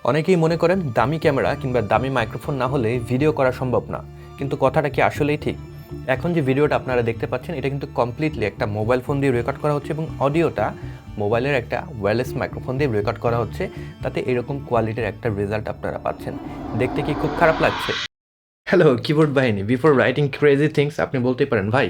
অনেকেই মনে করেন দামি ক্যামেরা কিংবা দামি মাইক্রোফোন না হলে ভিডিও করা সম্ভব না, কিন্তু কথাটা কি আসলেই ঠিক? এখন যে ভিডিওটা আপনারা দেখতে পাচ্ছেন এটা কিন্তু কমপ্লিটলি একটা মোবাইল ফোন দিয়ে রেকর্ড করা হচ্ছে এবং অডিওটা মোবাইলের একটা ওয়্যারলেস মাইক্রোফোন দিয়ে রেকর্ড করা হচ্ছে। তাতে এরকম কোয়ালিটির একটা রেজাল্ট আপনারা পাচ্ছেন। দেখতে কি খুব খারাপ লাগছে? হ্যালো কিবোর্ড বাহিনী, বিফোর রাইটিং ক্রেজি থিংস আপনি বলতেই পারেন, ভাই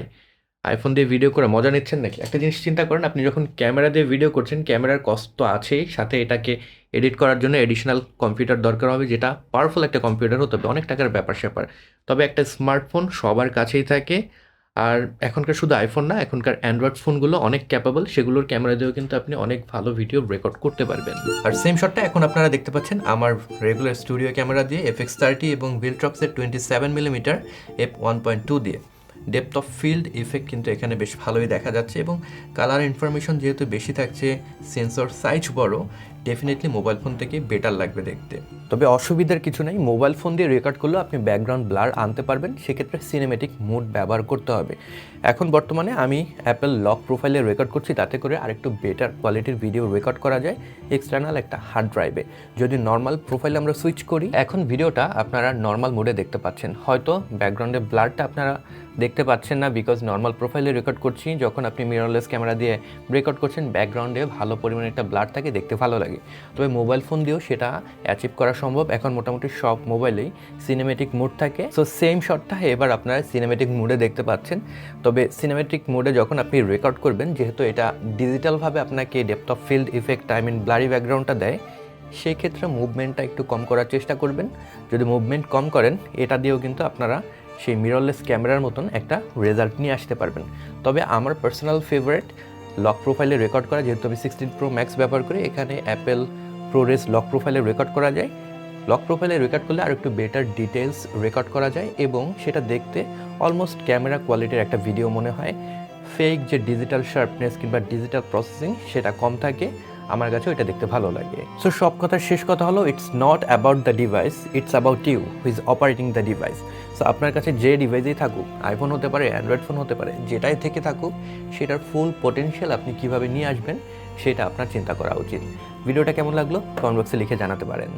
আইফোন দিয়ে ভিডিও করে মজা নিচ্ছেন নাকি? একটা জিনিস চিন্তা করেন, আপনি যখন ক্যামেরা দিয়ে ভিডিও করছেন ক্যামেরার কস্ট তো আছেই, সাথে এটাকে এডিট করার জন্য এডিশনাল কম্পিউটার দরকার হবে, যেটা পাওয়ারফুল একটা কম্পিউটার হতে হবে, অনেক টাকার ব্যাপার স্যাপার। তবে একটা স্মার্টফোন সবার কাছেই থাকে, আর এখনকার শুধু আইফোন না, এখনকার অ্যান্ড্রয়েড ফোনগুলো অনেক ক্যাপাবল, সেগুলোর ক্যামেরা দিয়েও কিন্তু আপনি অনেক ভালো ভিডিও রেকর্ড করতে পারবেন। আর সেম শটটা এখন আপনারা দেখতে পাচ্ছেন আমার রেগুলার স্টুডিও ক্যামেরা দিয়ে FX30 এবং ভিলট্রক্সের 27mm f1.2 দিয়ে। ডেপথ অফ ফিল্ড ইফেক্ট কিন্তু এখানে বেশ ভালোই দেখা যাচ্ছে এবং কালার ইনফরমেশন যেহেতু বেশি থাকছে, সেন্সর সাইজ বড়, ডেফিনেটলি মোবাইল ফোন থেকে বেটার লাগবে দেখতে। তবে অসুবিধার কিছু নেই, মোবাইল ফোন দিয়ে রেকর্ড করলেও আপনি ব্যাকগ্রাউন্ড ব্লার আনতে পারবেন, সেক্ষেত্রে সিনেমেটিক মোড ব্যবহার করতে হবে। এখন বর্তমানে আমি অ্যাপেল লক প্রোফাইলে রেকর্ড করছি, তাতে করে আরেকটু বেটার কোয়ালিটির ভিডিও রেকর্ড করা যায় এক্সটার্নাল একটা হার্ড ড্রাইভে। যদি নর্মাল প্রোফাইলে আমরা সুইচ করি, এখন ভিডিওটা আপনারা নর্মাল মোডে দেখতে পাচ্ছেন, হয়তো ব্যাকগ্রাউন্ডে ব্লারটা আপনারা দেখতে পাচ্ছেন না, বিকজ নর্মাল প্রোফাইলে রেকর্ড করছি। যখন আপনি মিররলেস ক্যামেরা দিয়ে রেকর্ড করছেন ব্যাকগ্রাউন্ডে ভালো পরিমাণে একটা ব্লার থাকে, দেখতে ভালো লাগে। তবে মোবাইল ফোন দিয়েও সেটা অ্যাচিভ করা সম্ভব। এখন মোটামুটি সব মোবাইলেই সিনেমেটিক মোড থাকে। সো সেম শটটা এবার আপনারা সিনেমেটিক মোডে দেখতে পাচ্ছেন। তবে সিনেমেটিক মোডে যখন আপনি রেকর্ড করবেন, যেহেতু এটা ডিজিটালভাবে আপনাকে depth of field effect, I mean blurry ব্যাকগ্রাউন্ডটা দেয়, সেই ক্ষেত্রে মুভমেন্টটা একটু কম করার চেষ্টা করবেন। যদি মুভমেন্ট কম করেন, এটা দিয়েও কিন্তু আপনারা সেই মিররলেস ক্যামেরার মতন একটা রেজাল্ট নিয়ে আসতে পারবেন। তবে আমার পার্সোনাল ফেভারিট লক প্রোফাইলে রেকর্ড করা, যেহেতু আমি 16 Pro Max ব্যবহার করি, এখানে অ্যাপেল প্রোরেস লক প্রোফাইলে রেকর্ড করা যায়। লক প্রোফাইলে রেকর্ড করলে আর একটু বেটার ডিটেলস রেকর্ড করা যায় এবং সেটা দেখতে অলমোস্ট ক্যামেরা কোয়ালিটির একটা ভিডিও মনে হয়। ফেক যে ডিজিটাল শার্পনেস কিংবা ডিজিটাল প্রসেসিং সেটা কম থাকে, আমার কাছে ওইটা দেখতে ভালো লাগে। সো সব কথার শেষ কথা হলো, it's not about the device, it's about you who is operating the device. So আপনার কাছে যে ডিভাইসেই থাকুক, আইফোন হতে পারে, অ্যান্ড্রয়েড ফোন হতে পারে, যেটাই থেকে থাকুক, সেটার ফুল পোটেনশিয়াল আপনি কীভাবে নিয়ে আসবেন সেটা আপনার চিন্তা করা উচিত। ভিডিওটা কেমন লাগলো কমেন্ট বক্সে লিখে জানাতে পারেন।